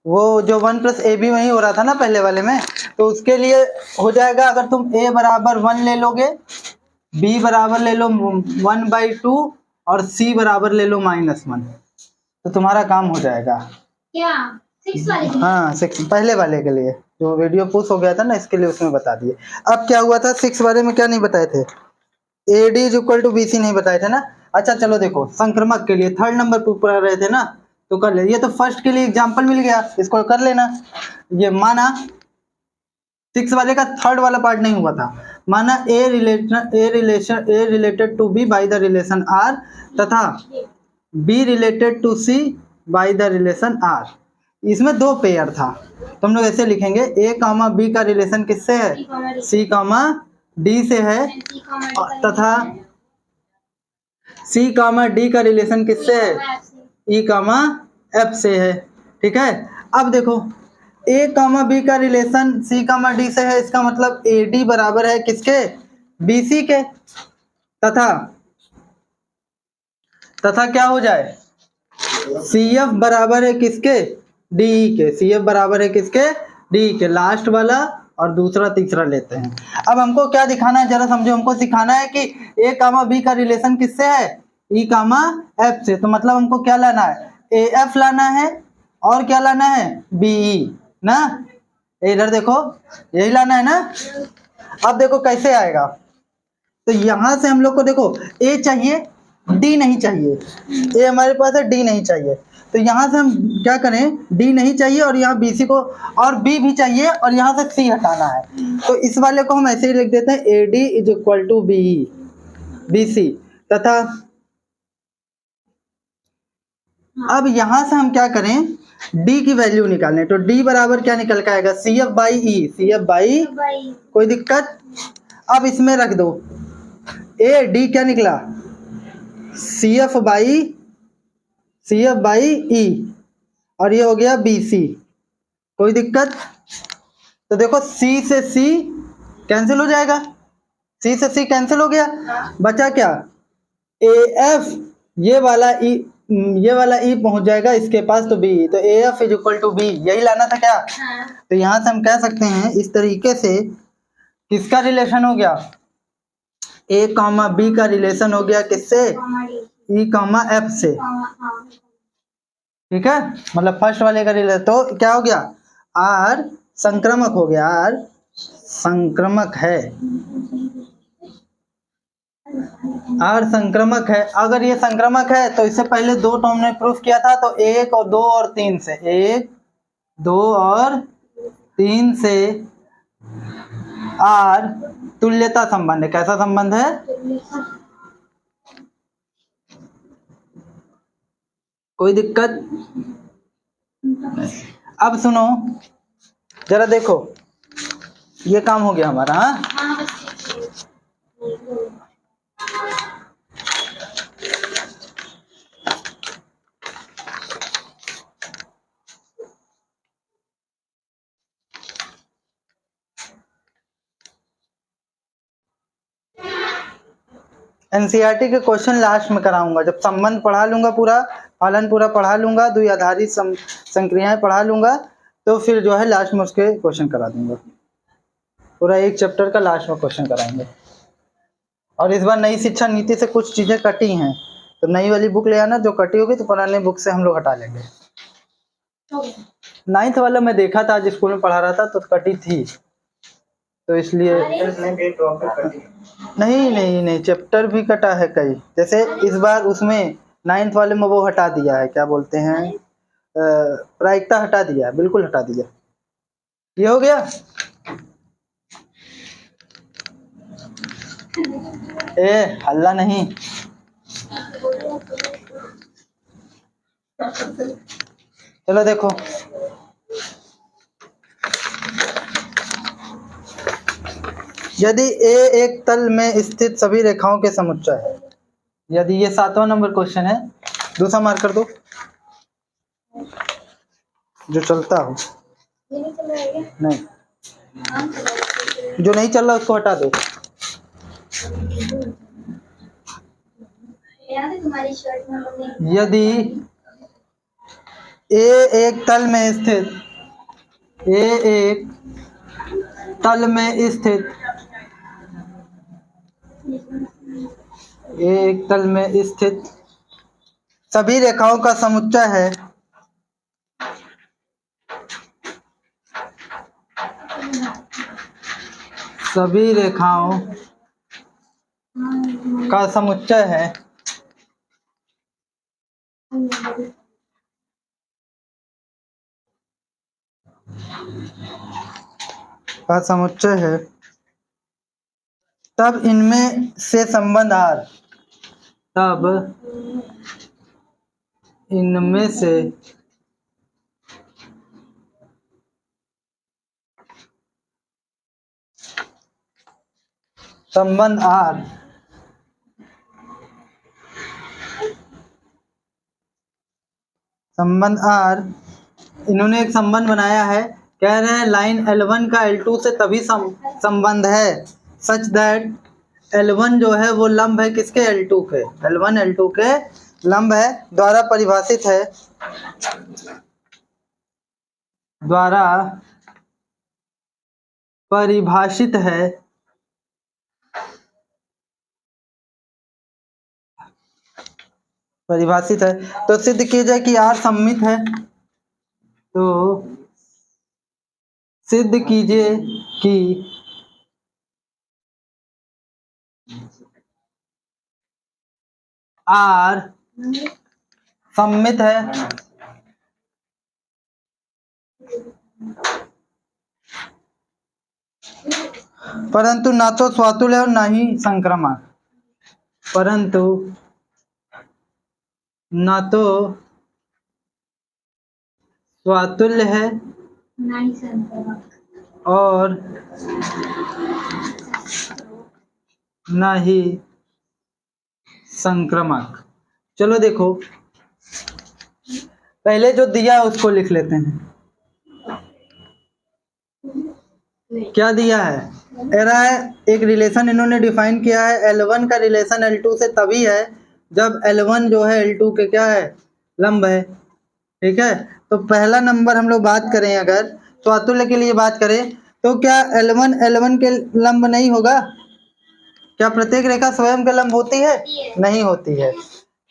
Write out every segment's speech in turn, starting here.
वो जो 1 plus A B वही हो रहा था ना पहले वाले में, तो उसके लिए हो जाएगा अगर तुम ए बराबर 1 ले लोगे, बी बराबर ले लो 1/2 और सी बराबर ले लो -1, तो तुम्हारा काम हो जाएगा। क्या 6 वाले के लिए? हाँ 6 पहले वाले के लिए जो वीडियो पुश हो गया था ना, इसके लिए उसमें बता दिए। अब क्या हुआ था 6 वाले में, क्या नहीं बताए थे, AD = BC नहीं बताए थे ना। अच्छा चलो देखो, संक्रमक के लिए 3rd नंबर पर पढ़ा रहे थे ना, तो कर ले। ये तो फर्स्ट के लिए एग्जांपल मिल गया, इसको कर लेना। ये माना 6 वाले का 3rd वाला पार्ट नहीं हुआ था। माना A related to B by the relation R तथा B related to C by the relation R। इसमें 2 पेयर था, तो हम लोग ऐसे लिखेंगे A, B का रिलेशन किससे है, C, D से है, तथा C, D का रिलेशन किससे है, E, F से है। ठीक है। अब देखो A, B का रिलेशन C, D से है, इसका मतलब AD बराबर है किसके, BC के, तथा क्या हो जाए, CF बराबर है किसके, DE के। CF बराबर है किसके, DE के। लास्ट वाला और दूसरा तीसरा लेते हैं। अब हमको क्या दिखाना है जरा समझो, हमको सिखाना है कि A, B का रिलेशन किससे है, E, F से। तो मतलब हमको क्या लाना है, AF लाना है और क्या लाना है, BE ना। इधर देखो यही लाना है ना। अब देखो कैसे आएगा, तो यहां से हम लोग को देखो A चाहिए, D नहीं चाहिए। A हमारे पास है, D नहीं चाहिए, तो यहां से हम क्या करें, D नहीं चाहिए और यहाँ BC को, और B भी चाहिए और यहाँ से C हटाना है। तो इस वाले को हम ऐसे ही लिख देते हैं AD = BE BC। तथा अब यहां से हम क्या करें, D की वैल्यू निकालें, तो D बराबर क्या निकल के आएगा, CF/E। CF/, कोई दिक्कत। अब इसमें रख दो AD क्या निकला, CF/E, और ये हो गया BC, कोई दिक्कत। तो देखो C से C कैंसिल हो जाएगा, C से C कैंसिल हो गया, बचा क्या, AF, ये वाला E पहुंच जाएगा इसके पास, तो B, तो AF = B, यही लाना था क्या। तो यहां से हम कह सकते हैं इस तरीके से, किसका रिलेशन हो गया, A, B का रिलेशन हो गया किससे, E, F से। ठीक है, मतलब फर्स्ट वाले का रिलेशन, तो क्या हो गया, R संक्रमक हो गया, R संक्रमक है, R संक्रमक है। अगर ये संक्रमक है तो इससे पहले 2 तो हमने प्रूफ किया था, तो 1 और 2 और 3 से, 1, 2 और 3 से R तुल्यता संबंध है। कैसा संबंध है, कोई दिक्कत। अब सुनो जरा, देखो ये काम हो गया हमारा। हाँ एनसीईआरटी के क्वेश्चन लास्ट में कराऊंगा, जब संबंध पढ़ा लूंगा, पूरा फलन पूरा पढ़ा लूंगा, द्विआधारी संक्रियाएं पढ़ा लूंगा, तो फिर जो है लास्ट में उसके क्वेश्चन करा दूंगा। पूरा एक चैप्टर का लास्ट में क्वेश्चन कराएंगे। और इस बार नई शिक्षा नीति से कुछ चीजें कटी हैं, तो नई वाली बुक ले आना, जो कटी होगी तो पुराने बुक से हम लोग हटा लेंगे। 9th वाला मैं देखा था, आज स्कूल में पढ़ा रहा था तो कटी थी, तो इसलिए नहीं चैप्टर भी कटा है कई। जैसे इस बार उसमें 9th वाले में वो हटा दिया है, क्या बोलते हैं, प्रायिकता हटा दिया है, बिल्कुल हटा दिया। ये हो गया। हल्ला नहीं, चलो देखो, यदि A एक तल में स्थित सभी रेखाओं के समुच्चय है, यदि ये 7वां नंबर क्वेश्चन है, दूसरा मार्क कर दो जो चलता हो, नहीं जो नहीं चल रहा उसको हटा दो। यदि ए एक तल में स्थित, ए एक तल में स्थित, ए एक तल में स्थित सभी रेखाओं का समुच्चय है, सभी रेखाओं का समुच्चय है, का समुच्चय है, तब इनमें से संबंध आर, तब इनमें से संबंध आर संबंध आर इन्होंने एक संबंध बनाया है, कह रहे हैं लाइन L1 का L2 से तभी संबंध है सच दैट L1 जो है वो लंब है किसके, L2 के, L1 L2 के लंब है, द्वारा परिभाषित है, द्वारा परिभाषित है, परिभाषित है। तो सिद्ध कीजिए कि R सममित है, तो सिद्ध कीजिए कि R सममित है, परंतु ना तो स्वातुल्य और ना ही संक्रामक, परंतु ना तो स्वातुल्य है और ना ही संक्रामक। चलो देखो पहले जो दिया है उसको लिख लेते हैं। क्या दिया है, कह रहा है एक रिलेशन इन्होंने डिफाइन किया है, L1 का रिलेशन L2 से तभी है जब L1 जो है L2 के क्या है, लंब है। ठीक है, तो पहला नंबर हम लोग बात करें, अगर स्वातुल्य के लिए बात करें तो क्या L1 L1 के लंब नहीं होगा? क्या प्रत्येक रेखा स्वयं के लंब होती है? नहीं होती है।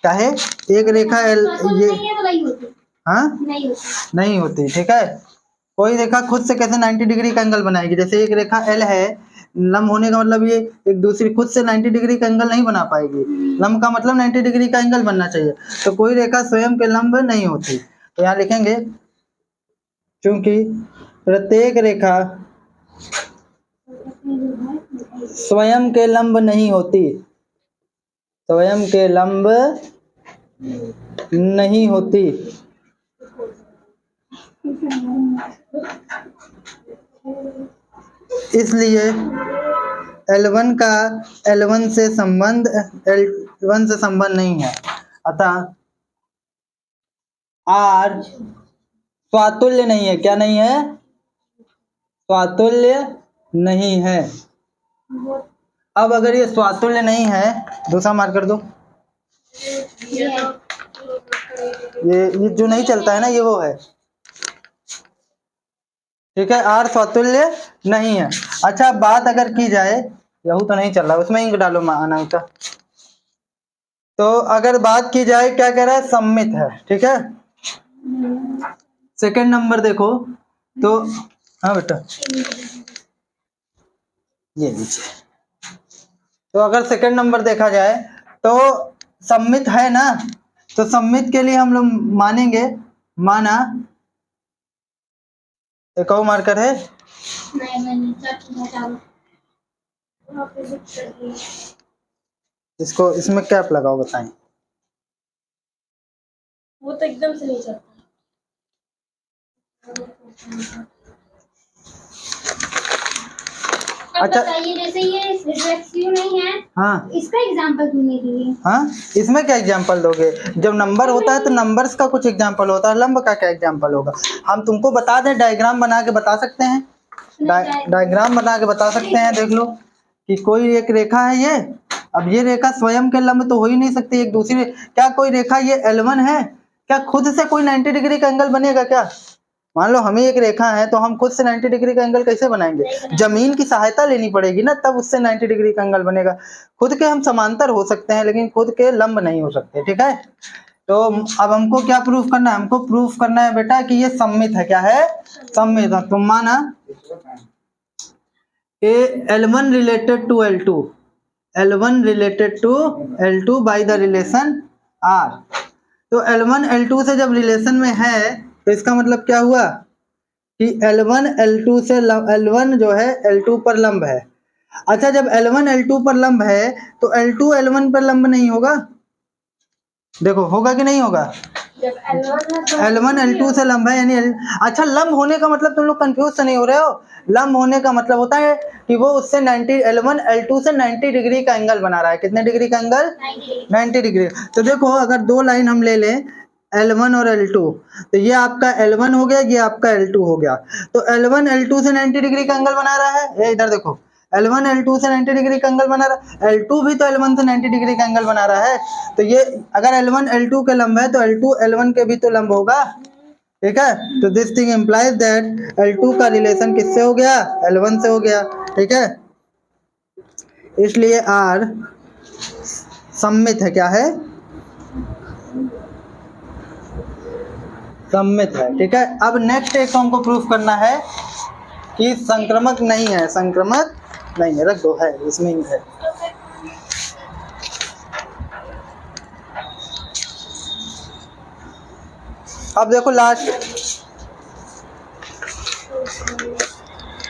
चाहे एक रेखा ये हाँ नहीं होती। ठीक है, कोई रेखा खुद से कैसे 90 डिग्री का एंगल बनाएगी? जैसे एक रेखा L है, लंब होने का मतलब ये एक दूसरी खुद से 90 डिग्री का एंगल नहीं बना पाएगी। लंब का मतलब 90 डिग्री का एंगल बनना चाहिए, तो कोई रेखा स्वयं के लंब नहीं होती। तो यहाँ लिखेंगे क्योंकि प्रत्येक रेखा स्वयं के लंब नहीं होती, स्वयं के लंब नहीं होती, इसलिए L1 का L1 से संबंध नहीं है। अतः R स्वातुल्य नहीं है। क्या नहीं है? स्वातुल्य नहीं है। अब अगर ये स्वातुल्य नहीं है, दूसरा मार्क कर दो। ये जो नहीं चलता है ना, ये वो है। ठीक है, R स्वातुल्य नहीं है। अच्छा, बात अगर की जाए, यहू तो नहीं चल रहा, उसमें इंक डालो माना का। तो अगर बात की जाए, क्या कह रहा है? सममित है। ठीक है, सेकंड नंबर देखो तो, हाँ बेटा ये लीजिए। तो अगर सेकंड नंबर देखा जाए तो सममित है ना, तो सममित के लिए हम लोग मानेंगे, माना एक और मार्कर है, इसको इसमें कैप लगाओ, बताएं। वो तो एकदम से नहीं चलता। अच्छा बताइए, जैसे ये रिफ्लेक्सिव नहीं है, हाँ, इसका एग्जांपल क्यों नहीं दिए? हाँ, इसमें क्या एग्जांपल दोगे? जब नंबर होता है तो नंबर्स का कुछ एग्जांपल होता है, लंब का क्या एग्जांपल होगा? हम तुमको बता दें, डायग्राम बना के बता सकते हैं, डायग्राम बना के बता सकते हैं। देख लो कि कोई एक रेखा है ये, अब ये रेखा स्वयं के लंब तो हो ही नहीं सकती एक दूसरी। क्या कोई रेखा ये L1 है? क्या खुद से कोई 90 डिग्री का एंगल बनेगा क्या? मान लो हमें एक रेखा है तो हम खुद से 90 डिग्री का एंगल कैसे बनाएंगे? जमीन की सहायता लेनी पड़ेगी ना, तब उससे 90 डिग्री का एंगल बनेगा। खुद के हम समांतर हो सकते हैं लेकिन खुद के लंब नहीं हो सकते, ठीक है। तो अब हमको क्या प्रूफ करना है? हमको प्रूफ करना है बेटा कि ये सममित है। क्या है? सममित है। तो माना L1 related to L2, L1 related to L2 by the relation R। तो L1 L2 से जब रिलेशन में है तो इसका मतलब क्या हुआ कि L1 L2 से L1 जो है L2 पर लंब है। अच्छा, जब L1 L2 पर लंब है तो L2 L1 पर लंब नहीं होगा? देखो होगा कि नहीं होगा? जब L1 L2 से लंब है यानी अच्छा, लंब होने का मतलब तुम लोग कंफ्यूज तो नहीं हो रहे हो? लंब होने का मतलब होता है कि वो उससे 90 L1 L2 से 90 डिग्री का एंगल बना रहा है। कितने डिग्री का एंगल? 90 डिग्री। तो देखो अगर दो लाइन हम ले लें L1 और L2, तो ये आपका L1 हो गया, ये आपका L2 हो गया। तो L1 L2 से 90 डिग्री का एंगल बना रहा है। ये इधर देखो, L1 L2 से 90 डिग्री का एंगल बना रहा है, L2 भी तो L1 से 90 डिग्री का एंगल बना रहा है। तो ये अगर L1 L2 के लंब है तो L2 L1 के भी तो लंब होगा, ठीक है। तो this thing implies that L2 का रिलेशन किससे हो गया? L1 से हो गया, ठीक है। इसलिए R सममित है। क्या है? सममित है, ठीक है। अब नेक्स्ट एक हमको प्रूफ करना है कि संक्रमक नहीं है। संक्रमक नहीं है, रख दो, है इसमें ही है। अब देखो लास्ट,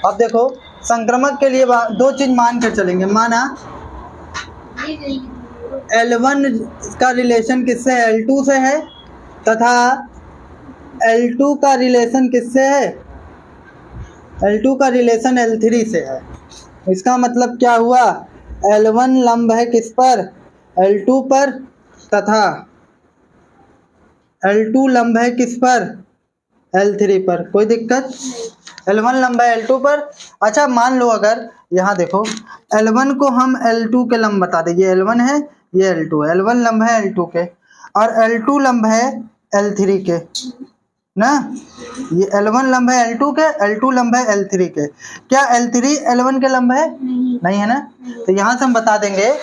अब देखो संक्रमक के लिए दो चीज मान कर चलेंगे। माना L1 का रिलेशन किससे है? L2 से है, तथा L2 का रिलेशन किससे है? L2 का रिलेशन L3 से है। इसका मतलब क्या हुआ? L1 लंब है किस पर? L2 पर, तथा L2 लंब है किस पर? L3 पर। कोई दिक्कत? L1 लंब है L2 पर। अच्छा मान लो अगर यहाँ देखो L1 को हम L2 के लंब बता दें, ये L1 है, ये L2 है। L1 लंब है L2 के और L2 लंब है L3 के ना। ये L1 लंब है L2 के, L2 लंब है L3 के। क्या L3 L1 के लंब है? नहीं है ना। तो यहाँ से हम बता देंगे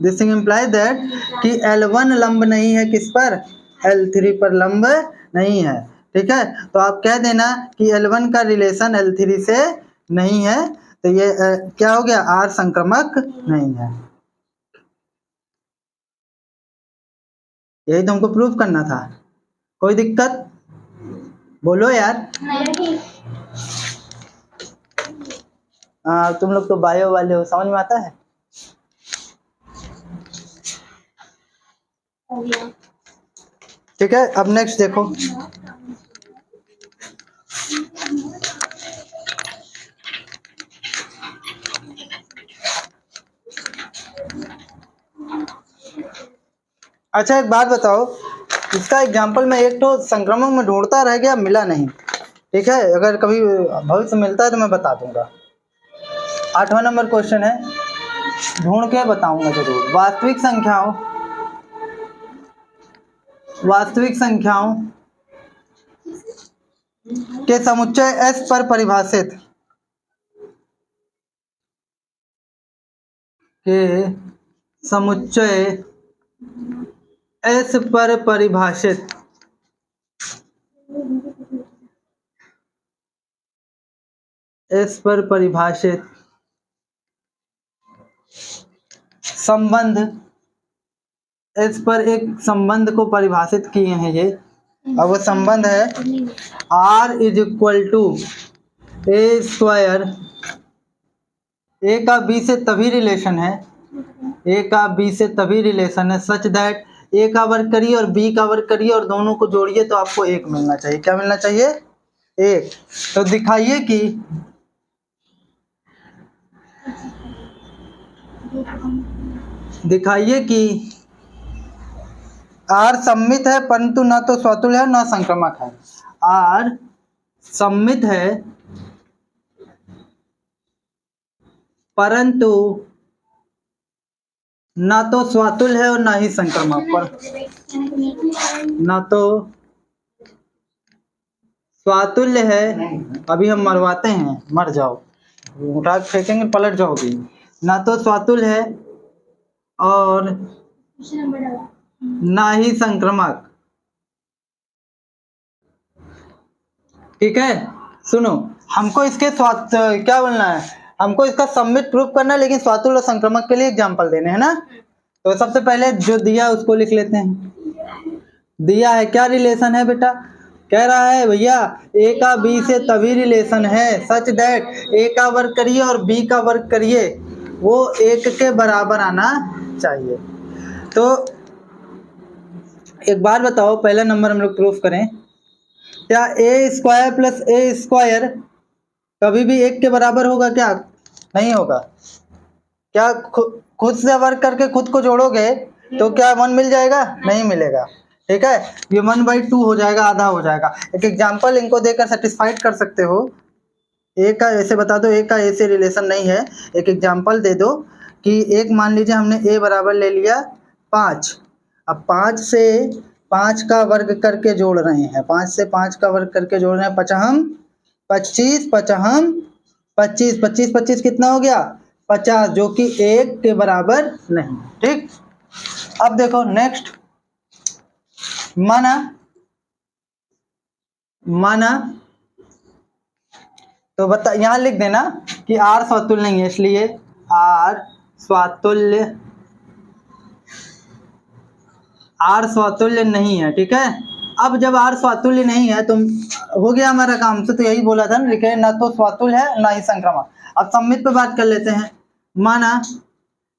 दिस थिंग इम्प्लाइज दैट कि L1 लंब नहीं है किस पर? L3 पर लंब नहीं है, ठीक है। तो आप कह देना कि L1 का रिलेशन L3 से नहीं है। तो ये क्या हो गया? R संक्रमक नहीं है। यही तो हमको प्रूफ करना था। कोई दिक्कत? बोलो यार। तुम लोग तो बायो वाले हो, समझ में आता है। ठीक है, अब नेक्स्ट देखो। अच्छा एक बात बताओ, इसका एग्जांपल मैं एक तो संक्रमण में ढूंढता रह गया, मिला नहीं, ठीक है। अगर कभी भविष्य मिलता है तो मैं बता दूंगा। 8वां नंबर क्वेश्चन है, ढूंढ के बताऊंगा जरूर। वास्तविक संख्याओं के समुच्चय S पर परिभाषित S पर परिभाषित संबंध, S पर एक संबंध को परिभाषित किए हैं ये। अब वो संबंध है R is equal to A square. A का बी से तभी रिलेशन है, ए का बी से तभी रिलेशन है सच दैट ए का वर्ग करिए और बी का वर्ग करिए और दोनों को जोड़िए तो आपको 1 मिलना चाहिए। क्या मिलना चाहिए? 1। तो दिखाइए कि R सममित है परंतु ना तो स्वतुल्य है ना संक्रमक है। R सममित है परंतु ना तो स्वातुल्य है और ना ही संक्रामक, पर ना तो स्वातुल्य है, अभी हम मरवाते हैं, मर जाओ, उठा के फेंकेंगे पलट जाओगी, ना तो स्वातुल्य है और ना ही संक्रामक। ठीक है, सुनो, हमको इसके क्या बोलना है, हमको इसका सबमिट प्रूफ करना है, लेकिन स्वातुल्य और संक्रामक के लिए एग्जाम्पल देने हैं ना। तो सबसे पहले जो दिया उसको लिख लेते हैं। दिया है, क्या रिलेशन है बेटा, कह रहा है भैया ए का बी से तभी रिलेशन है सच दैट ए का वर्ग करिए और बी का वर्ग करिए वो 1 के बराबर आना चाहिए। तो एक बार बताओ, पहला नंबर हम लोग प्रूफ करें, क्या ए स्क्वायर प्लस ए स्क्वायर कभी भी 1 के बराबर होगा क्या? नहीं होगा। क्या खुद से वर्क करके खुद को जोड़ोगे तो क्या 1 मिल जाएगा? नहीं मिलेगा। ठीक है, ये 1/2 हो जाएगा, आधा हो जाएगा। एक एग्जांपल इनको देकर सेटिस्फाइड कर सकते हो। ए का ऐसे बता दो, ए का ए से रिलेशन नहीं है, एक एग्जांपल दे दो कि एक मान लीजिए हमने ए बराबर ले लिया 5, अब 5 से 5 का वर्ग करके जोड़ रहे हैं, 5 से 5 का वर्ग करके जोड़ रहे हैं, 5 25 5 25 25 25 कितना हो गया? 50, जो कि 1 के बराबर नहीं। ठीक, अब देखो नेक्स्ट, माना तो बता, यहां लिख देना कि आर स्वातुल्य नहीं है, इसलिए आर स्वातुल्य नहीं है। ठीक है, अब जब आर स्वातुल्य नहीं है तो हो गया हमारा काम से, तो यही बोला था ना, लिखे ना तो स्वातुल्य है ना ही संक्रामक। अब सम्मित पे बात कर लेते हैं। माना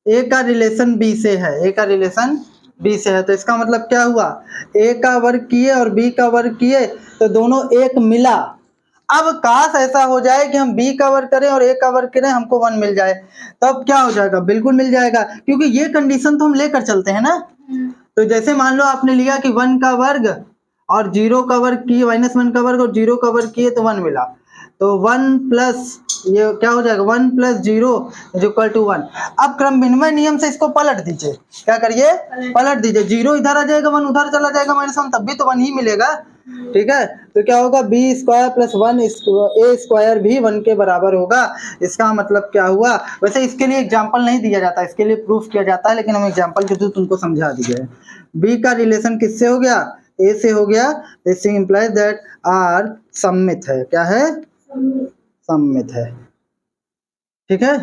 ए का रिलेशन बी से है, ए का रिलेशन बी से है, तो इसका मतलब क्या हुआ, ए का वर्ग किए और बी का वर्ग किए तो दोनों 1 मिला। अब काश ऐसा हो जाए कि हम बी का वर्ग करें और ए का वर्ग करें, हमको 1 मिल जाए, तब क्या हो जाएगा? बिल्कुल मिल जाएगा, क्योंकि ये कंडीशन तो हम लेकर चलते हैं ना। तो जैसे मान लो आपने लिया कि 1 का वर्ग और 0 का वर्ग किए, -1 का वर्ग और 0 का वर्ग किए तो 1 मिला, तो 1 प्लस ये क्या हो जाएगा, 1 + 0 = 1। अब क्रम विनिमय नियम से इसको पलट दीजिए, क्या करिए, पलट दीजिए, 0 इधर आ जाएगा, 1 उधर चला जाएगा, -1, तब भी तो 1 ही मिलेगा। ठीक है, तो क्या होगा, b² + 1 a² भी 1 के बराबर होगा। इसका मतलब क्या हुआ? वैसे इसके लिए एग्जाम्पल नहीं दिया जाता, इसके लिए प्रूफ किया जाता है, लेकिन हम एग्जाम्पल के थ्रू तुमको समझा दिए। b का रिलेशन किससे हो गया? a से हो गया। दिस इंप्लाइज दैट r सममित है। क्या है? सममित है। ठीक है,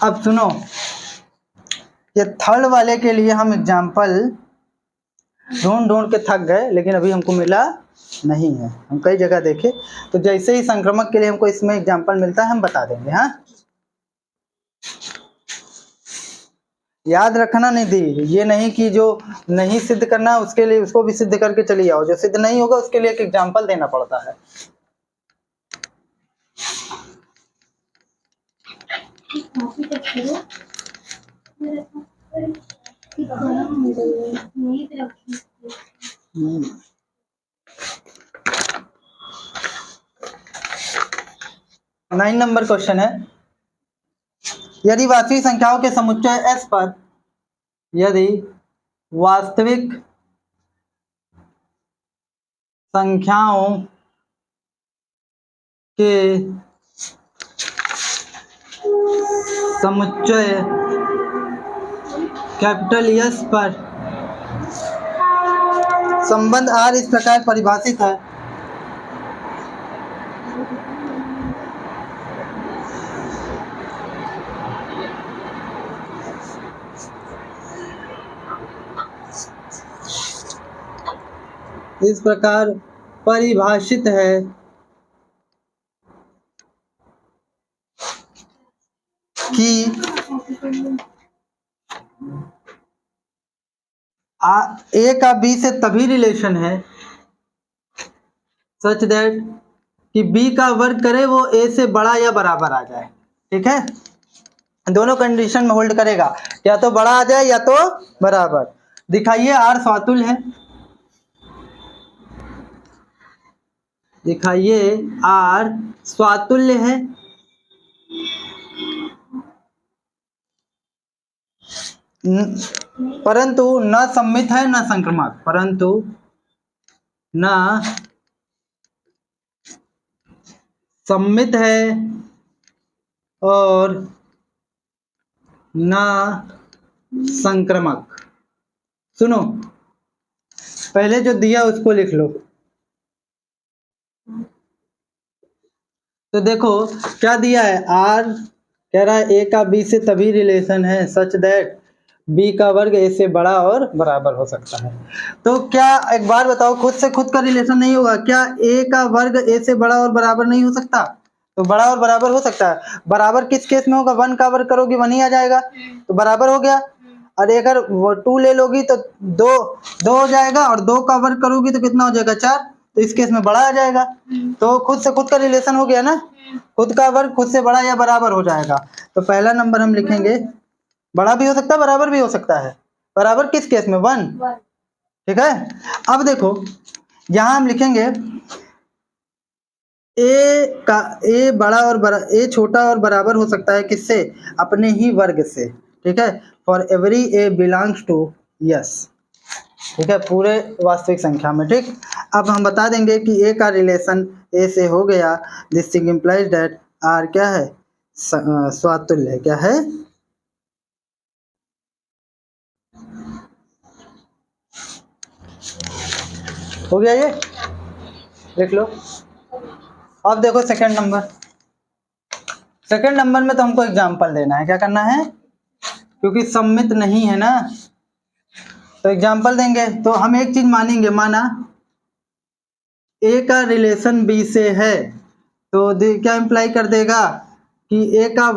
अब सुनो, ये थर्ड वाले के लिए हम एग्जाम्पल ढूंढ के थक गए, लेकिन अभी हमको मिला नहीं है, हम कई जगह देखे, तो जैसे ही संक्रामक के लिए हमको इसमें एग्जाम्पल मिलता है हम बता देंगे। हाँ, याद रखना निधि, ये नहीं कि जो नहीं सिद्ध करना उसके लिए उसको भी सिद्ध करके चली आओ, जो सिद्ध नहीं होगा उसके लिए एक एग्जाम्पल देना पड़ता है। नाइन नंबर क्वेश्चन है, यदि वास्तविक संख्याओं के समुच्चय S पर यदि वास्तविक संख्याओं के समुच्चय S पर संबंध R इस प्रकार परिभाषित है, इस प्रकार परिभाषित है कि ए का बी से तभी रिलेशन है सच दैट कि बी का वर्ग करे वो ए से बड़ा या बराबर आ जाए। ठीक है, दोनों कंडीशन में होल्ड करेगा, या तो बड़ा आ जाए या तो बराबर। दिखाइए आर स्वातुल्य है, दिखाइए आर स्वातुल्य है। परंतु न सममित है न संक्रामक, परंतु न सममित है और न संक्रामक। सुनो, पहले जो दिया उसको लिख लो। तो देखो क्या दिया है, आर कह रहा है ए का बी से तभी रिलेशन है सच दैट बी का वर्ग ए से बड़ा और बराबर हो सकता है। तो क्या, एक बार बताओ, खुद से खुद का रिलेशन नहीं होगा क्या? ए का वर्ग ए से बड़ा और बराबर नहीं हो सकता? तो बड़ा और बराबर हो सकता है। बराबर किस केस में होगा? 1 का वर्ग करोगी 1 ही आ जाएगा, तो बराबर हो गया। और अगर 2 ले लोगी तो 2 हो जाएगा, और 2 का वर्ग करोगी तो कितना हो जाएगा? 4। तो इस केस में बड़ा आ जाएगा। तो खुद से खुद का रिलेशन हो गया ना, खुद का वर्ग खुद से बड़ा या बराबर हो जाएगा। तो पहला नंबर हम लिखेंगे, बड़ा भी हो सकता है बराबर भी हो सकता है। बराबर किस केस में? 1। ठीक है। अब देखो यहां हम लिखेंगे ए बड़ा और ए छोटा और बराबर हो सकता है किससे? अपने ही वर्ग से। ठीक है। For every A belongs to yes. ठीक है, पूरे वास्तविक संख्या में। ठीक, अब हम बता देंगे कि ए का रिलेशन ए से हो गया। This thing implies that R क्या है? स्वातुल्य है। क्या है? हो गया ये, देख लो। अब देखो सेकंड नंबर। सेकंड नंबर में तो हमको एग्जाम्पल देना है। क्या करना है? क्योंकि सम्मित नहीं है ना, तो एग्जाम्पल देंगे। तो हम एक चीज मानेंगे, माना ए का रिलेशन बी से है, तो क्या इम्प्लाई कर देगा कि ए का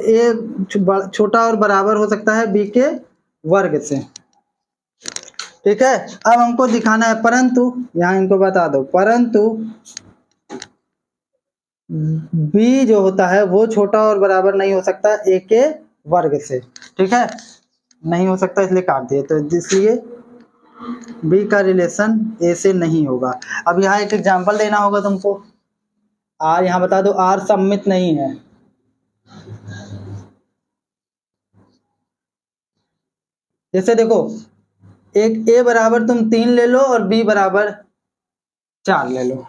ए छोटा और बराबर हो सकता है बी के वर्ग से। ठीक है। अब हमको दिखाना है, परंतु यहां इनको बता दो, परंतु बी जो होता है वो छोटा और बराबर नहीं हो सकता ए के वर्ग से। ठीक है, नहीं हो सकता, इसलिए काट दिए। तो इसलिए बी का रिलेशन ए से नहीं होगा। अब यहाँ एक एग्जांपल देना होगा तुमको। आर यहाँ बता दो, आर सम्मित नहीं है। जैसे देखो, एक ए बराबर तुम 3 ले लो और बी बराबर 4 ले लो।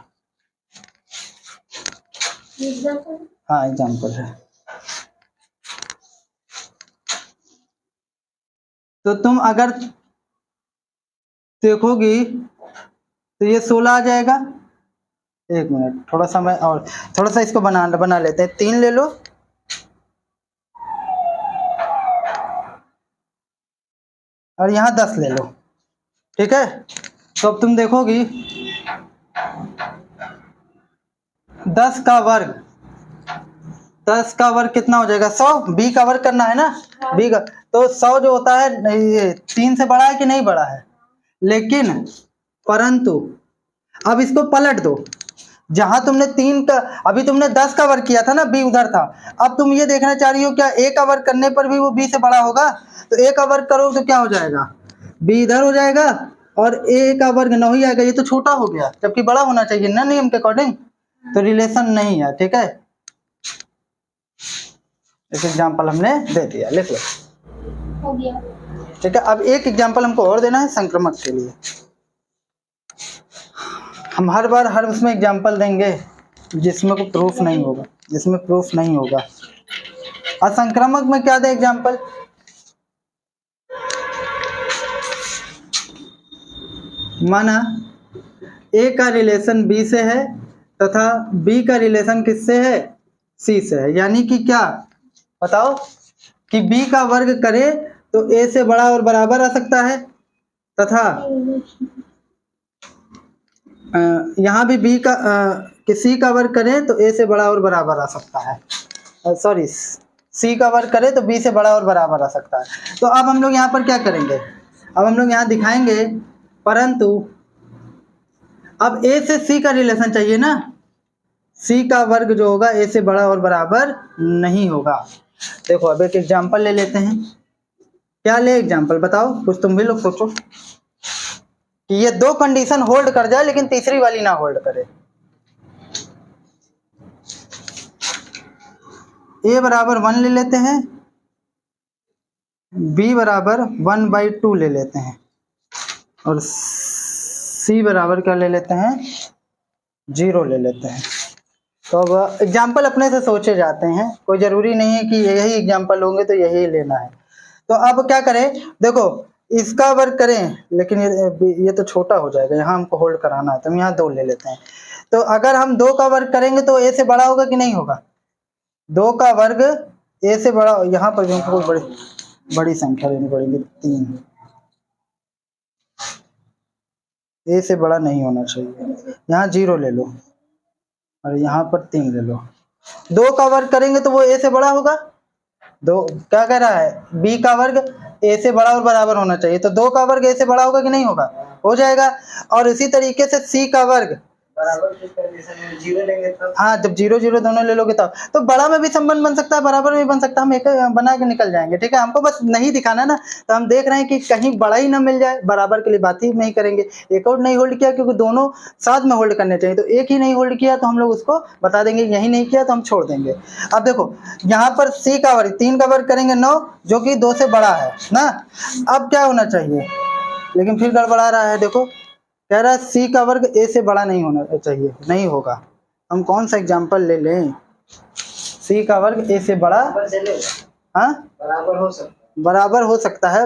हाँ, एग्जांपल है। तो तुम अगर देखोगी तो ये 16 आ जाएगा। एक मिनट, थोड़ा सा मैं और थोड़ा सा इसको बना लेते हैं। 3 ले लो और यहाँ 10 ले लो। ठीक है। तो अब तुम देखोगी 10 का वर्ग, 10 का वर्ग कितना हो जाएगा? 100। बी का वर्ग करना है ना, बी का। तो 100 जो होता है ये 3 से बड़ा है कि नहीं बड़ा है? लेकिन परंतु अब इसको पलट दो। जहां तुमने 3 का, अभी तुमने 10 का वर्ग किया था ना, बी उधर था। अब तुम ये देखना चाह रही हो क्या ए का वर्ग करने पर भी वो बी से बड़ा होगा? तो ए का वर्ग करो तो क्या हो जाएगा? बी इधर हो जाएगा और ए का वर्ग 9 ही आएगा। ये तो छोटा हो गया, जबकि बड़ा होना चाहिए ना नियम के अकॉर्डिंग। तो रिलेशन नहीं है। ठीक है, एक एग्जाम्पल हमने दे दिया, लिख लो। हो गया। ठीक है। अब एक एग्जाम्पल हमको और देना है संक्रामक के लिए। हम हर बार हर उसमें एग्जाम्पल देंगे जिसमें कोई प्रूफ नहीं होगा, जिसमें प्रूफ नहीं होगा। असंक्रामक में क्या दे एग्जाम्पल? माना ए का रिलेशन बी से है तथा बी का रिलेशन किससे है? सी से है। यानी कि क्या बताओ कि बी का वर्ग करे तो ए से बड़ा और बराबर आ सकता है, तथा यहाँ भी बी का सी का वर्ग करें तो ए से बड़ा और बराबर आ सकता है। सॉरी, सी का वर्ग करे तो बी से बड़ा और बराबर आ सकता है। तो अब हम लोग यहाँ पर क्या करेंगे? अब हम लोग यहाँ दिखाएंगे, परंतु अब ए से सी का रिलेशन चाहिए ना, सी का वर्ग जो होगा ए से बड़ा और बराबर नहीं होगा। देखो अब एक एग्जाम्पल ले लेते हैं। क्या ले एग्जाम्पल? बताओ, कुछ तुम भी लोग सोचो कि ये 2 कंडीशन होल्ड कर जाए लेकिन तीसरी वाली ना होल्ड करे। ए बराबर 1 ले लेते हैं, b बराबर 1/2 ले लेते हैं और c बराबर क्या ले लेते हैं, 0 ले लेते हैं। तो अब एग्जाम्पल अपने से सोचे जाते हैं, कोई ज़रूरी नहीं है कि यही एग्जाम्पल होंगे तो यही लेना है। तो अब क्या करें, देखो इसका वर्ग करें, लेकिन ये तो छोटा हो जाएगा, यहाँ हमको होल्ड कराना है, तो हम यहाँ 2 ले लेते हैं। तो अगर हम 2 का वर्ग करेंगे तो a से बड़ा होगा कि नहीं होगा, 2 का वर्ग a से बड़ा, यहाँ पर भी हमको कोई बड़ी संख्या लेनी पड़ेगी, 3, a से बड़ा नहीं होना चाहिए, यहाँ 0 ले लो और यहाँ पर 3 ले लो। 2 का वर्ग करेंगे तो वो a से बड़ा होगा, 2 क्या कह रहा है, b का वर्ग a से बड़ा और बराबर होना चाहिए, तो 2 का वर्ग a से बड़ा होगा कि नहीं होगा, हो जाएगा। और इसी तरीके से c का वर्ग बराबर की कंडीशन में 0 लेंगे तब, हाँ जब 0 0 दोनों ले लोगे तब, तो बड़ा में भी संबंध बन सकता है, बराबर में भी बन सकता है, हम एक बना के निकल जाएंगे, ठीक है। हमको बस नहीं दिखाना ना, तो हम देख रहे हैं कि कहीं बड़ा ही ना मिल जाए, बराबर के लिए बात ही नहीं करेंगे। एक और नहीं होल्ड किया क्योंकि दोनों साथ में होल्ड करने चाहिए, तो एक ही नहीं होल्ड किया तो हम लोग उसको बता देंगे, यही नहीं किया तो हम छोड़ देंगे। अब देखो यहाँ पर c का वर्ग, 3 का वर्ग करेंगे 9, जो कि 2 से बड़ा है ना। अब क्या होना चाहिए, लेकिन फिर गड़बड़ा रहा है, देखो कह रहा है c का वर्ग a से बड़ा नहीं होना चाहिए, नहीं होगा। हम कौन सा एग्जांपल ले लें, c का वर्ग a से बड़ा, हाँ बराबर हो सकता है,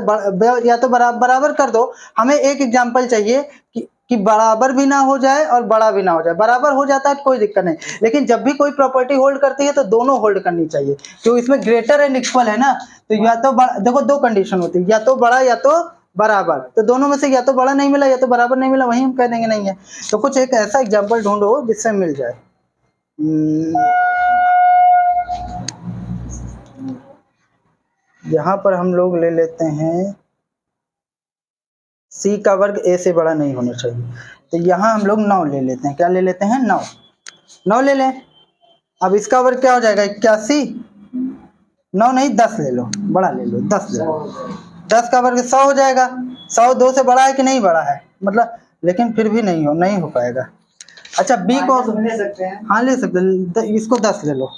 या तो बराबर कर दो। हमें एक एग्जांपल चाहिए कि बराबर भी ना हो जाए और बड़ा भी ना हो जाए। बराबर हो जाता है तो कोई दिक्कत नहीं, लेकिन जब भी कोई प्रॉपर्टी होल्ड करती है तो दोनों होल्ड करनी चाहिए, क्योंकि इसमें ग्रेटर एंड इक्वल है ना। तो या तो देखो 2 कंडीशन होती है, या तो बड़ा या तो बराबर, तो दोनों में से या तो बड़ा नहीं मिला या तो बराबर नहीं मिला, वहीं हम कह देंगे नहीं है। तो कुछ एक ऐसा एग्जाम्पल ढूंढो जिससे मिल जाए। यहाँ पर हम लोग ले लेते हैं c का वर्ग a से बड़ा नहीं होना चाहिए, तो यहाँ हम लोग 9 ले लेते हैं। क्या ले लेते हैं, 9 ले लें। अब इसका वर्ग क्या हो जाएगा, 81, 9 नहीं 10 ले लो, बड़ा ले लो, 10 ले लो, 10 का वर्ग 100 हो जाएगा। 100 2 से बड़ा है कि नहीं बड़ा है, मतलब, लेकिन फिर भी नहीं हो पाएगा। अच्छा b को ले सकते हैं, हाँ ले सकते हैं, इसको 10 ले लो,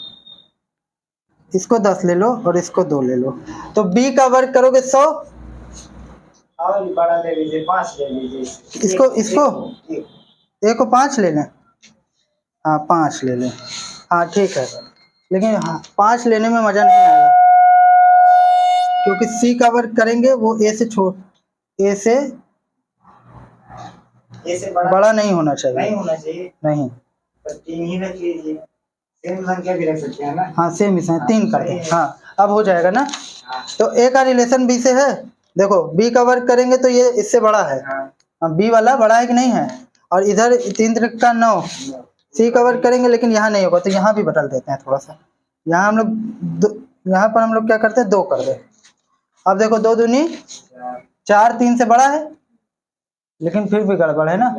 इसको 10 ले लो और इसको 2 ले लो, तो b का वर्ग करोगे 100 और बड़ा ले लीजिए, 5 ले लीजिए, इसको a को 5 ले लें, हाँ 5 ले लें, हाँ ठीक है। लेकिन हाँ 5 लेने में मजा नहीं आएगा, क्योंकि c का वर्ग करेंगे वो a से बड़ा नहीं होना चाहिए, नहीं तो 3 ही रख लीजिए, सेम संख्या भी रख सकते हैं ना, हाँ सेम ही 3 कर दें, हाँ अब हो जाएगा ना। तो a का रिलेशन b से है, देखो b का वर्ग करेंगे तो ये इससे बड़ा है, b वाला बड़ा है कि नहीं है, और इधर 3 त्रिक का 9, c का वर्ग करेंगे लेकिन यहाँ नहीं होगा, तो यहाँ भी बदल देते हैं थोड़ा सा, यहाँ हम लोग यहाँ पर हम लोग क्या करते हैं, 2 कर दे। अब देखो 2 दूनी 4, 3 से बड़ा है, लेकिन फिर भी गड़बड़ है ना,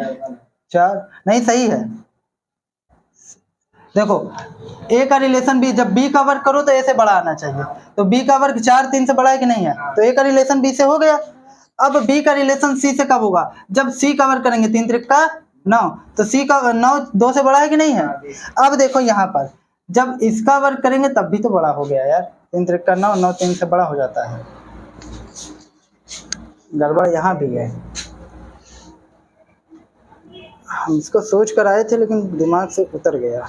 4 नहीं सही है। देखो a का रिलेशन b, जब b का वर्ग करो तो a से बड़ा आना चाहिए, तो b का वर्ग 4 3 से बड़ा है कि नहीं है, तो a का रिलेशन b से हो गया। अब b का रिलेशन c से कब होगा, जब c का वर्ग करेंगे, 3 त्रिक का 9, तो c का 9 2 से बड़ा है कि नहीं है। अब देखो यहाँ पर जब इसका वर्ग करेंगे तब भी तो बड़ा हो गया यार, 3 त्रिक का 9, 9 3 से बड़ा हो जाता है, गड़बड़ यहाँ भी है। हम इसको सोच कर आए थे लेकिन दिमाग से उतर गया।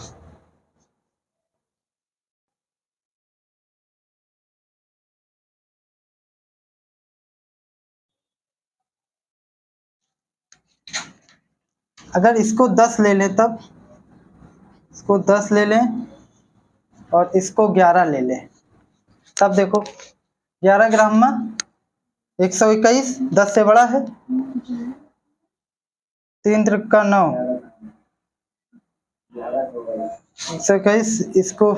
अगर इसको 10 ले लें, तब इसको 10 ले लें और इसको 11 ले लें, तब देखो 11 ग्राम में 121, 10 से बड़ा है, 3 त्रिक का 9, 121, इसको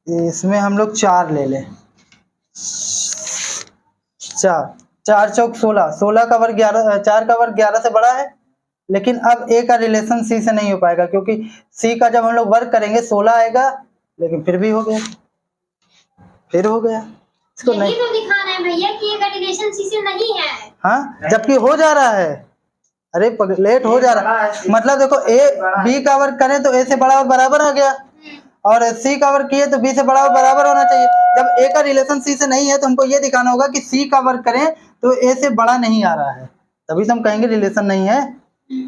इसमें हम लोग 4 ले लें, 4 चौक 16, 16 का वर्ग 11, 4 का वर्ग 11 से बड़ा है, लेकिन अब a का रिलेशन c से नहीं हो पाएगा, क्योंकि c का जब हम लोग वर्ग करेंगे 16 आएगा, लेकिन फिर भी हो गया, इसको नहीं तो दिखाना है भैया कि a का रिलेशन c से नहीं है, हाँ जबकि हो जा रहा है, अरे लेट हो जा रहा है, मतलब देखो a b का वर्ग करें तो a से बड़ा और बराबर आ गया, और सी का वर्ग किए तो बी से बड़ा और बराबर होना चाहिए। जब ए का रिलेशन सी से नहीं है तो हमको ये दिखाना होगा कि सी का वर्ग करें तो ए से बड़ा नहीं आ रहा है, तभी तो हम कहेंगे रिलेशन नहीं है।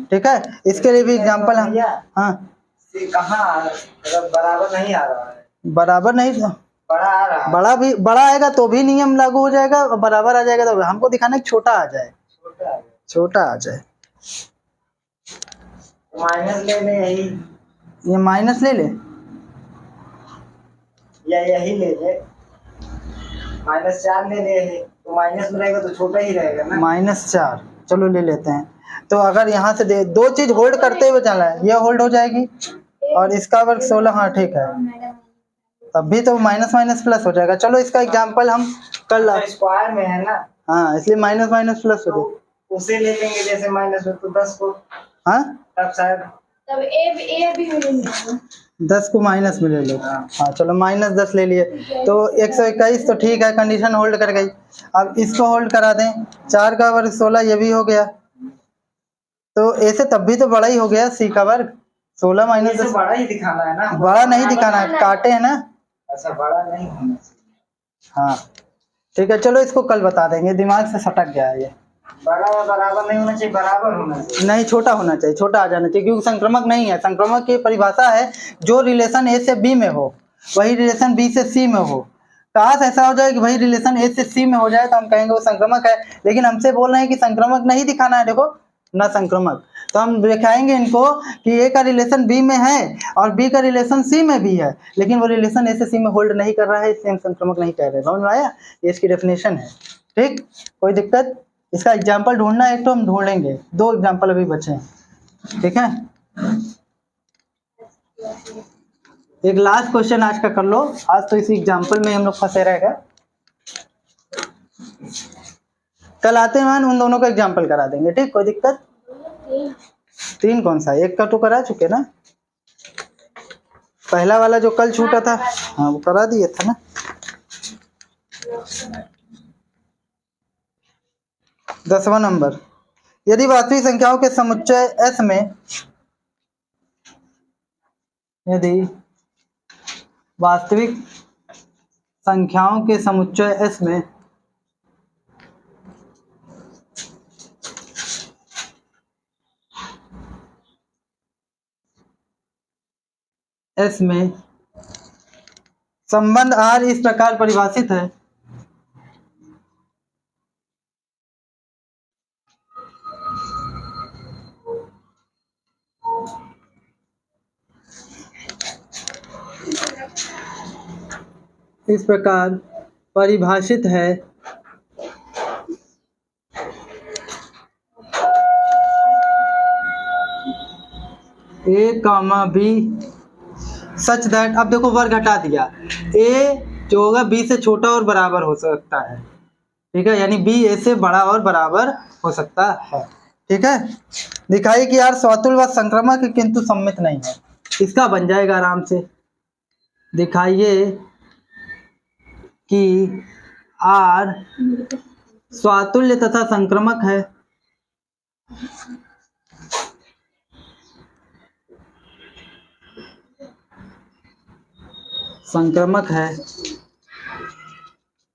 ठीक है, इसके लिए भी एग्जाम्पल हम, हाँ सी कहाँ मतलब बराबर नहीं आ रहा है, बराबर नहीं, बड़ा आ रहा है, बड़ा भी बड़ा आएगा तो भी नियम लागू हो जाएगा, और बराबर आ जाएगा तो हमको दिखाना है कि छोटा आ जाए, छोटा है। छोटा आ जाए। माइनस ले ले यही, ये माइनस ले ले, या यही ले ले, -4 ले ले यही, तो माइनस में रहेगा तो छोटा ही रहेगा ना। -4 चलो ले लेते हैं। तो अगर यहाँ से दो चीज होल्ड करते हुए चलना है, ये होल्ड हो जाएगी और इसका वर्ग 16, हाँ ठीक है, तब भी तो माइनस माइनस प्लस हो जाएगा। चलो इसका एग्जाम्पल हम कर स्क्वायर में है ना, हाँ इसलिए माइनस माइनस प्लस हो जाएगा। तो उसे ले लेंगे जैसे माइनस में, तो 10 को, हाँ तब शायद तब ए भी मिलेगा। 10 को माइनस में ले लो, हाँ चलो -10 ले लिए तो 121, तो ठीक है, कंडीशन होल्ड कर गई। अब इसको होल्ड करा दें, 4 का वर्ग 16, ये भी हो गया, तो ए से तब भी तो बड़ा ही हो गया, सी का वर्ग 16 इसे -10, बड़ा ही दिखाना है ना, बड़ा नहीं दिखाना है, काटे है ना, ऐसा बड़ा नहीं होना चाहिए। हाँ ठीक है, चलो इसको कल बता देंगे, दिमाग से सटक गया है ये। बड़ा या बराबर नहीं होना चाहिए, बराबर होना चाहिए। नहीं, छोटा होना चाहिए, छोटा आ जाना चाहिए, क्योंकि संक्रमक नहीं है। संक्रमक की परिभाषा है जो रिलेशन ए से बी में हो वही रिलेशन बी से सी में हो। काश ऐसा हो जाए कि वही रिलेशन ए से सी में हो जाए तो हम कहेंगे वो संक्रमक है, लेकिन हमसे बोल रहे हैं कि संक्रमक नहीं दिखाना है, देखो ना संक्रमक, तो हम दिखाएंगे इनको कि ए का रिलेशन बी में है और बी का रिलेशन सी में भी है, लेकिन वो रिलेशन ए से सी में होल्ड नहीं कर रहा है, इसलिए हम संक्रमक नहीं कह रहे। समझ में आया? ये इसकी डेफिनेशन है। ठीक, कोई दिक्कत? इसका एग्जाम्पल ढूंढना है तो हम ढूंढ लेंगे, 2 एग्जाम्पल अभी बचे हैं। ठीक है, एक लास्ट क्वेश्चन आज का कर लो, आज तो इसी एग्जाम्पल में हम लोग फंसे रहेगा, कल आते हैं उन दोनों का एग्जाम्पल करा देंगे। ठीक, कोई दिक्कत? 3 कौन सा? एक का तो करा चुके ना, पहला वाला जो कल छूटा था, हाँ वो करा दिया था ना। 10वां नंबर, यदि वास्तविक संख्याओं के समुच्चय S में, यदि वास्तविक संख्याओं के समुच्चय S में संबंध R इस प्रकार परिभाषित है, इस प्रकार परिभाषित है A, B सच दैट, अब देखो वर्ग हटा दिया, A जो होगा B से छोटा और बराबर हो सकता है। ठीक है, यानी B A से बड़ा और बराबर हो सकता है। ठीक है, दिखाइए कि यार स्वातुल व संक्रामक किंतु सम्मित नहीं है, इसका बन जाएगा आराम से। दिखाइए कि R स्वातुल्य तथा संक्रामक है, संक्रामक है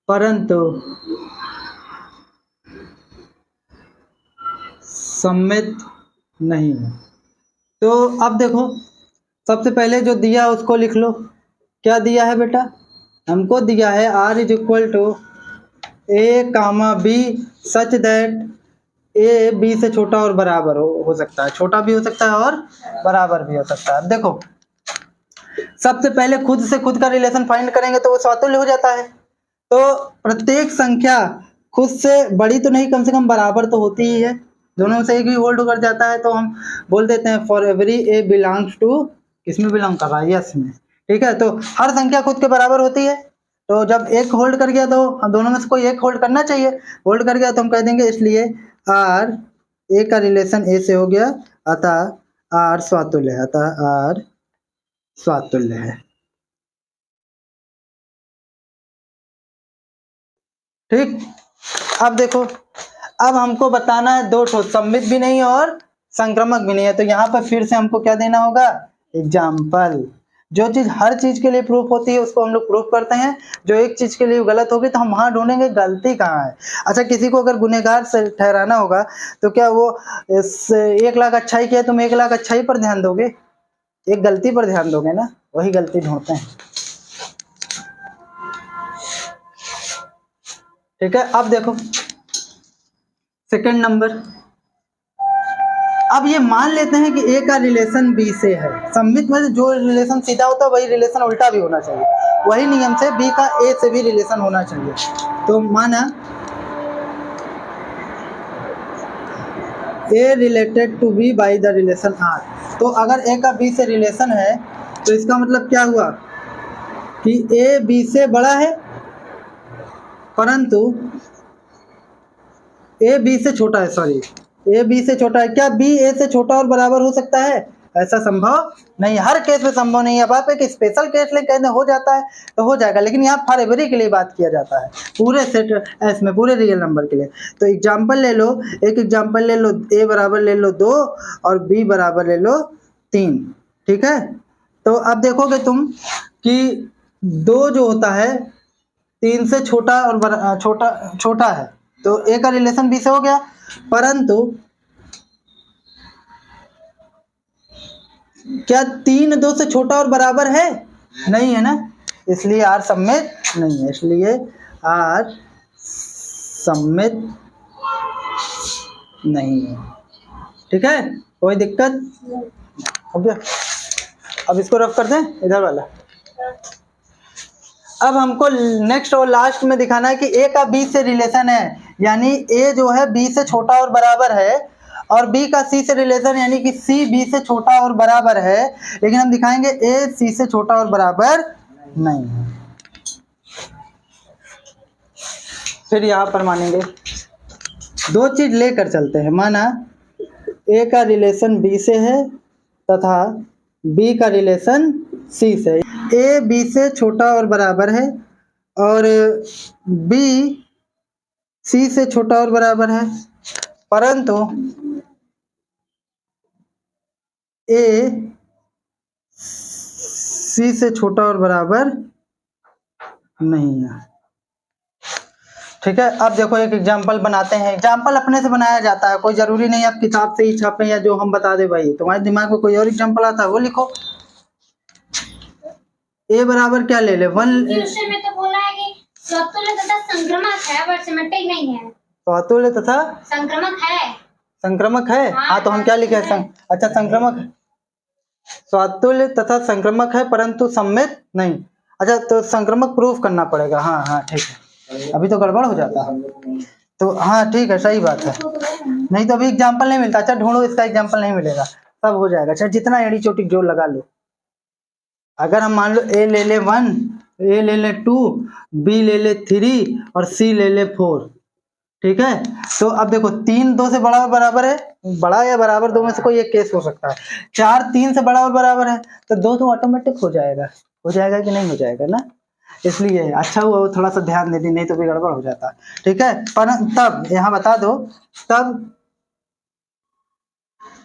परंतु सम्मित नहीं है। तो अब देखो, सबसे पहले जो दिया उसको लिख लो। क्या दिया है बेटा? हमको दिया है R is equal to A, B such that A B से छोटा और बराबर हो सकता है, छोटा भी हो सकता है और बराबर भी हो सकता है। देखो, सबसे पहले खुद से खुद का रिलेशन फाइंड करेंगे तो वो स्वातुल्य हो जाता है। तो प्रत्येक संख्या खुद से बड़ी तो नहीं, कम से कम बराबर तो होती ही है, दोनों से एक भी होल्ड कर जाता है तो हम बोल देते हैं for every A belongs to, किसमें बिलोंग कर रहा है? यस में। ठीक है, तो हर संख्या खुद के बराबर होती है, तो जब एक होल्ड कर गया तो हम दोनों में से कोई एक होल्ड करना चाहिए, होल्ड कर गया तो हम कह देंगे इसलिए आर ए का रिलेशन ए से हो गया, अतः आर स्वातुल्य है, अतः आर स्वातुल्य है। ठीक, अब देखो, अब हमको बताना है 2 ठो, सम्मित भी नहीं और संक्रामक भी नहीं है, तो यहाँ पर फिर से हमको क्या देना होगा? एग्जाम्पल। जो चीज हर चीज के लिए प्रूफ होती है उसको हम लोग प्रूफ करते हैं, जो एक चीज के लिए गलत होगी तो हम वहां ढूंढेंगे गलती कहाँ है। अच्छा, किसी को अगर गुनहगार से ठहराना होगा तो क्या वो 1 लाख अच्छाई किया, तुम 1 लाख अच्छाई पर ध्यान दोगे, एक गलती पर ध्यान दोगे ना, वही गलती ढूंढते हैं। ठीक है, अब देखो सेकंड नंबर। अब ये मान लेते हैं कि ए का रिलेशन बी से है। सममित में जो रिलेशन सीधा होता है वही रिलेशन उल्टा भी होना चाहिए, वही नियम से बी का ए से भी रिलेशन होना चाहिए। तो माना A related to B by the relation R, तो अगर ए का बी से रिलेशन है तो इसका मतलब क्या हुआ कि ए बी से बड़ा है, परंतु ए बी से छोटा है, सॉरी ए बी से छोटा है। क्या बी ए से छोटा और बराबर हो सकता है? ऐसा संभव नहीं, हर केस में संभव नहीं है। अब आप एक स्पेशल केस ले कहते हो जाता है तो हो जाएगा, लेकिन यहाँ फॉर एवरी के लिए बात किया जाता है, पूरे सेट एस में, पूरे रियल नंबर के लिए। तो एग्जांपल ले लो, एक एग्जांपल ले लो, ए बराबर ले लो 2 और बी बराबर ले लो 3। ठीक है, तो अब देखोगे तुम कि 2 जो होता है 3 से छोटा और छोटा है, तो ए का रिलेशन बी से हो गया, परंतु क्या 3 2 से छोटा और बराबर है? नहीं है ना, इसलिए आर सम्मित नहीं है, इसलिए आर सम्मित नहीं है। ठीक है, कोई दिक्कत हो गया? अब इसको रफ कर दें, इधर वाला। अब हमको नेक्स्ट और लास्ट में दिखाना है कि ए का बी से रिलेशन है, यानी ए जो है बी से छोटा और बराबर है, और बी का सी से रिलेशन यानी कि सी बी से छोटा और बराबर है, लेकिन हम दिखाएंगे ए सी से छोटा और बराबर नहीं है। फिर यहाँ पर मानेंगे 2 चीज लेकर चलते हैं। माना ए का रिलेशन बी से है तथा बी का रिलेशन सी से। ए बी से छोटा और बराबर है और बी सी से छोटा और बराबर है, परंतु ए सी से छोटा और बराबर नहीं है। ठीक है, अब देखो एक एग्जांपल बनाते हैं। एग्जांपल अपने से बनाया जाता है, कोई जरूरी नहीं आप किताब से ही छापें या जो हम बता दे भाई, तुम्हारे दिमाग में कोई और एग्जांपल आता है वो लिखो। ए बराबर क्या ले ले 1, क्वेश्चन में तो बोला है कि स्वतुल्य तथा संक्रमक है, बट सिमेट्रिक नहीं है। स्वतुल्य तथा संक्रमक है, संक्रमक है। हाँ, तो हम क्या लिखे हैं? अच्छा, संक्रमक है, स्वतुल्य तथा संक्रमक है परंतु सम्मित नहीं। अच्छा, तो संक्रमक प्रूफ करना पड़ेगा। हाँ हाँ ठीक है, अभी तो गड़बड़ हो जाता है। तो हाँ ठीक है, सही बात है, नहीं तो अभी एग्जाम्पल नहीं मिलता। अच्छा ढूंढो, इसका एग्जाम्पल नहीं मिलेगा, सब हो जाएगा। अच्छा, जितना एड़ी चोटी जोड़ लगा लो। अगर हम मान लो ए ले ले 1, ए ले ले 2, बी ले ले 3 और सी ले ले 4। ठीक है, तो अब देखो 3 2 से बड़ा और बराबर है, बड़ा या बराबर 2 में से कोई एक केस हो सकता है। 4 3 से बड़ा और बराबर है, तो 2 तो ऑटोमेटिक हो जाएगा कि नहीं हो जाएगा ना, इसलिए अच्छा हुआ वो थोड़ा सा ध्यान दे दी, नहीं तो भी गड़बड़ हो जाता। ठीक है, पर तब यहाँ बता दो, तब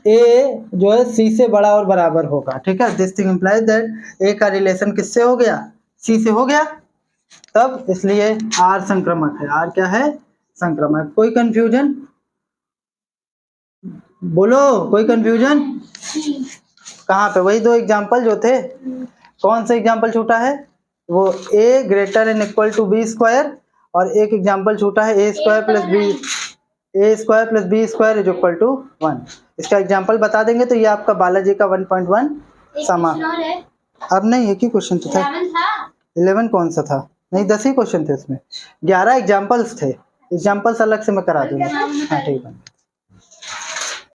ए जो है सी से बड़ा और बराबर होगा। ठीक है, दिस थिंग इम्प्लाइज दैट ए का रिलेशन किससे हो गया? सी से हो गया, तब इसलिए आर संक्रमक है। आर क्या है? संक्रमक। कोई कंफ्यूजन बोलो, कोई कंफ्यूजन? कहाँ पे? वही 2 एग्जाम्पल जो थे। कौन सा एग्जाम्पल छूटा है? वो A greater and equal to B square, और एक एग्जाम्पल छूटा है A square plus B square is equal to 1। इसका एग्जाम्पल बता देंगे तो ये आपका बालाजी का 1.1 समा। अब नहीं, एक ही क्वेश्चन तो था। 11 कौन सा था? नहीं, 10 ही क्वेश्चन थे उसमें, 11 एग्जाम्पल्स थे। एग्जाम्पल्स अलग से मैं करा दूंगा। हाँ ठीक है।